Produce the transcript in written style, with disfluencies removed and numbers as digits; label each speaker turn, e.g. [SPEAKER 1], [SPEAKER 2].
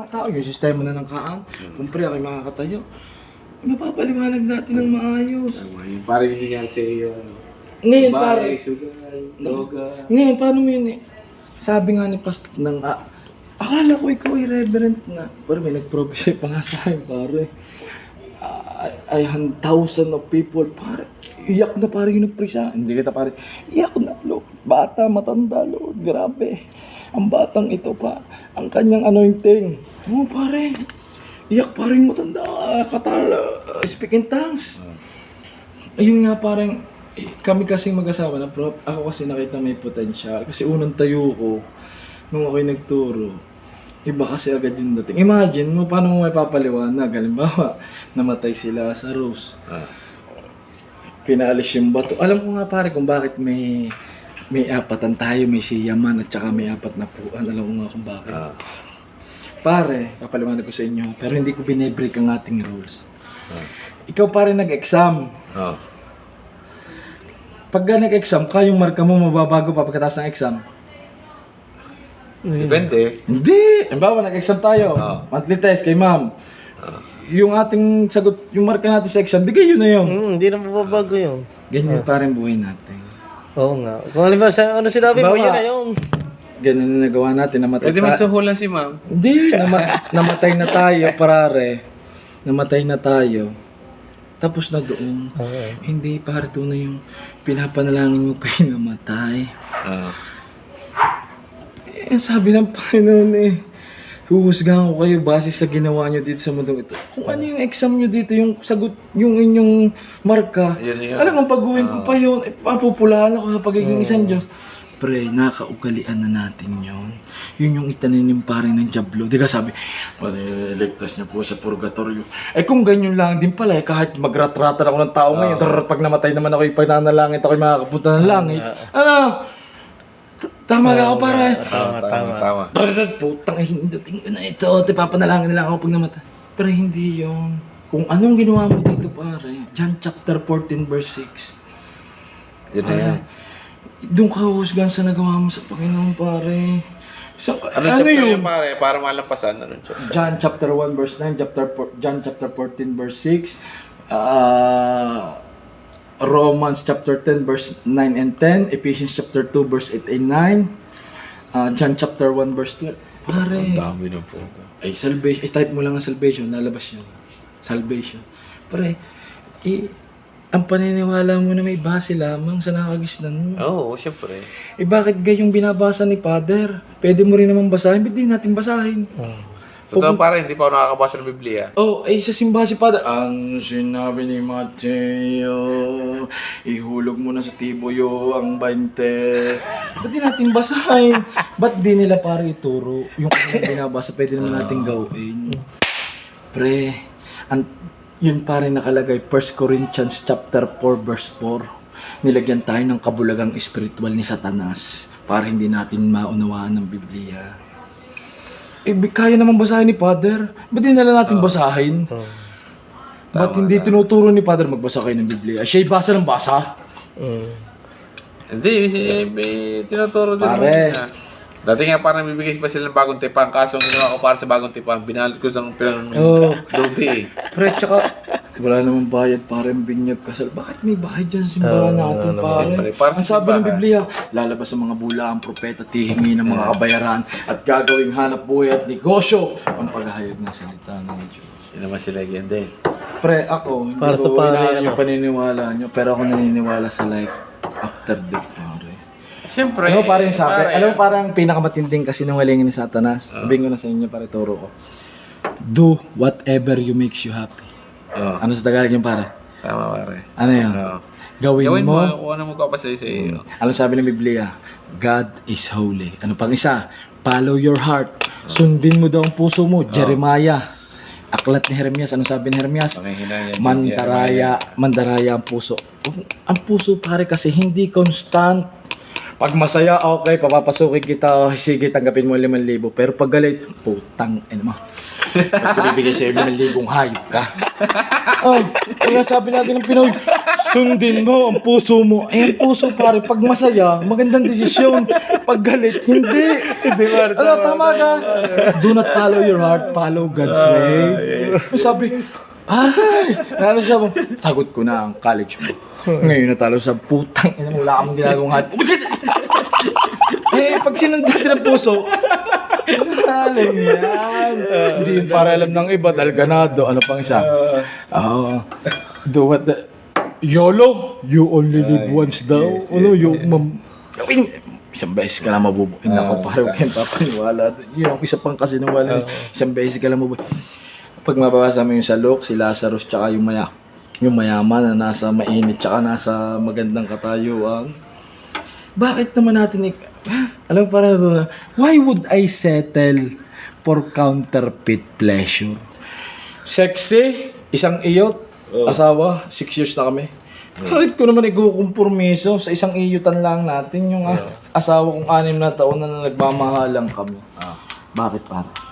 [SPEAKER 1] mga tao, yung sistema na ng kaan, kung pre ako'y makakatayo, mapapaliwanag natin ng maayos.
[SPEAKER 2] Tama, yung parang yung nangyari sa iyo, ano?
[SPEAKER 1] Ngayon,
[SPEAKER 2] Bahay, sugay, droga.
[SPEAKER 1] Ngayon, paano mo yun eh? Sabi nga ni Pastor ng, akala ko ikaw ay reverend na. Pero may nag-prophesy pa nga sa akin, pare. I had thousands of people, pare. Iyak na pare yung nagprisa. Hindi kita pare. Iyak na, Lord. Bata, matanda, Lord. Grabe. Ang batang ito pa. Ang kanyang anointing. Oo, pare. Iyak pare yung matanda. Katal, speak in tongues. Ayun nga parang, kami kasing mag-asawa na prop, ako kasi nakita may potential. Kasi unang tayo ko, nung ako'y nagturo, iba kasi agad yung dating. Imagine mo, paano mo may papaliwanag? Halimbawa, namatay sila sa Rose. Pinaalis yung bato. Alam ko nga pare kung bakit may apatan tayo, may siyaman at saka may apat na puan. Alam ko nga kung bakit. Pare, papaliwanag ko sa inyo, pero hindi ko binibreak ang ating rules. Ikaw pare nag-exam. Pag nag-exam ka, yung marka mo mababago pa pagkatapos ng exam.
[SPEAKER 2] Depende.
[SPEAKER 1] Hindi! Halimbawa, nag-exam tayo. Monthly test kay ma'am. Yung ating sagot, yung marka natin sa exam, di kayo na yun.
[SPEAKER 3] Hindi na mababago yun.
[SPEAKER 1] Ganyan parang buhay natin.
[SPEAKER 3] Oo nga. Kung halimbawa sa ano sinabi mo, yun na yun.
[SPEAKER 1] Ganun na nagawa natin, namatay
[SPEAKER 2] Pwede masuhulan si ma'am.
[SPEAKER 1] Hindi, namatay na tayo, parare. Namatay na tayo. Tapos na doon. Hindi, pare, ito na yung pinapanalangin mo pa yung namatay. Sabi ng Panginoon huhusgahan ko kayo base sa ginawa nyo dito sa mundong ito. Kung ano yung exam nyo dito, yung sagot, yung inyong marka.
[SPEAKER 2] Yun.
[SPEAKER 1] Alam mo, pag-uwin ko pa yun, papupulahan ako sa pagiging isang Diyos. Pre, nakaugalian na natin yun. Yun yung itaninim pa rin ng Diablo. Di ka sabi, ligtas niya po sa purgatorio. Kung ganyan lang din pala, kahit magratratan ako ng tao ngayon, pag namatay naman ako, ipananalangit ako, makakapunta ng langit. Tama ka ako, pare.
[SPEAKER 2] Tama.
[SPEAKER 1] Putang hindutin ko na ito. Papanalangin nila ako pag namatay. Pero hindi yun. Kung anong ginawa mo dito, pare. John chapter 14 verse 6.
[SPEAKER 2] Yun na yan.
[SPEAKER 1] Doon ka husgan sa nagawa mo sa Panginoon, pare. So,
[SPEAKER 2] Ano chapter yun, pare? Para malampasan. Anong chapter?
[SPEAKER 1] John chapter 1 verse 9, John chapter 14 verse 6, Romans chapter 10 verse 9 and 10, Ephesians chapter 2 verse 8 and 9, John chapter 1 verse 12. Pare.
[SPEAKER 2] Ang dami na po.
[SPEAKER 1] Salvation. Type mo lang ang salvation, lalabas yun. Salvation. Pare, ang paniniwala mo na may base lamang sa nakagisnan mo.
[SPEAKER 2] Oo, syempre.
[SPEAKER 1] Bakit gayong binabasa ni Father? Pwede mo rin naman basahin, ba't di natin basahin?
[SPEAKER 2] Totoo pare, hindi pa ako nakakabasa ng Biblia.
[SPEAKER 1] Sa simbahan si Father, ang sinabi ni Mateo, ihulog mo na sa tibuyo ang 20. Ba't di natin basahin? Ba't di nila para ituro? Yung kanyang binabasa, pwede naman natin gawin. Pre, yun pa rin nakalagay, 1 Corinthians chapter 4 verse 4. Nilagyan tayo ng kabulagang espiritual ni Satanas para hindi natin maunawaan ng Biblia. Kaya naman basahin ni Father. Ba't di nila natin basahin? Ba't hindi tinuturo ni Father magbasa kayo ng Biblia? Siya'y basa ng basa.
[SPEAKER 2] Hindi, tinuturo din mo
[SPEAKER 1] Pare.
[SPEAKER 2] na. Dati nga parang bibigay pa sila ng bagong tipang. Kaso ang ginawa ko para sa bagong tipang, binalot ko sa dobe.
[SPEAKER 1] Pre, tsaka wala namang bayad para yung binyag kasal. Bakit may bayad dyan sa simbahan natin, pare?
[SPEAKER 2] Siyempre, para
[SPEAKER 1] Ang
[SPEAKER 2] sa
[SPEAKER 1] sabi ng
[SPEAKER 2] simbahan.
[SPEAKER 1] Biblia, lalabas ang mga bula ang propeta, tihingi ng mga kabayaran at gagawing hanap buhay at negosyo ang paghahayag ng salita ng Diyos.
[SPEAKER 2] Yun naman sila yan din.
[SPEAKER 1] Pre, ako, hindi
[SPEAKER 3] Para sa
[SPEAKER 1] ko
[SPEAKER 3] pare,
[SPEAKER 1] inaan yung paniniwala nyo, pero ako naniniwala sa life after death, pare.
[SPEAKER 2] Siyempre.
[SPEAKER 1] Alam mo parang sabi, alam mo parang pinakamatinding kasinungalingan ni Satanas. Sabihin ko na sa inyo para turo ko. Do whatever you makes you happy. Ano sa Tagalog yung para?
[SPEAKER 2] Tama pare.
[SPEAKER 1] Ano yun? Gawin mo.
[SPEAKER 2] Kung ano magpapasaya sa iyo.
[SPEAKER 1] Ano sabi ng Biblia? God is holy. Ano pang isa? Follow your heart. Sundin mo daw ang puso mo. Jeremiah. Aklat ni Jeremias. Ano sabi ni Jeremias? Mandaraya ang puso. Ang puso pare kasi hindi constant. Pag masaya, okay, papapasukin kita, oh, sige, tanggapin mo 5,000. Pero pag galit, putang, mo. Ba't ko bibigay sa'yo 5,000 hayop ka? Ay, kaya sabi lagi ng Pinoy, sundin mo ang puso mo. Eh, ang puso pare, pag masaya, magandang desisyon. Pag galit, hindi. Ano, tama ka? Do not follow your heart, follow God's way. Sabi, ay, ano sabi, sagot ko na ang college mo. Ngayon natalo sa putang, wala kang ginagawang hat. Eh, pag sinundan ng puso, alam yan. Hindi yung para alam ng iba, dahil ganado. Ano pang isa? Do what the... YOLO, you only live once daw. Ano yung isang beses ka lang mabubuhay. Ako, parang kayo papaniwala. Yun ang isa pang kasinungalingan. Isang beses ka lang mabubuhay. Pag mababasa mo yung sa Luke, si Lazarus tsaka yung mayaman na nasa mainit tsaka nasa magandang katayuan. Bakit naman natin alam mo parang ito na, why would I settle for counterfeit pleasure? Sexy, isang iyot, asawa, 6 years na kami. Bakit ko naman ikukumpormiso sa isang iyutan lang natin yung asawa kong 6 na taon na nagmamahalang kami? Bakit para?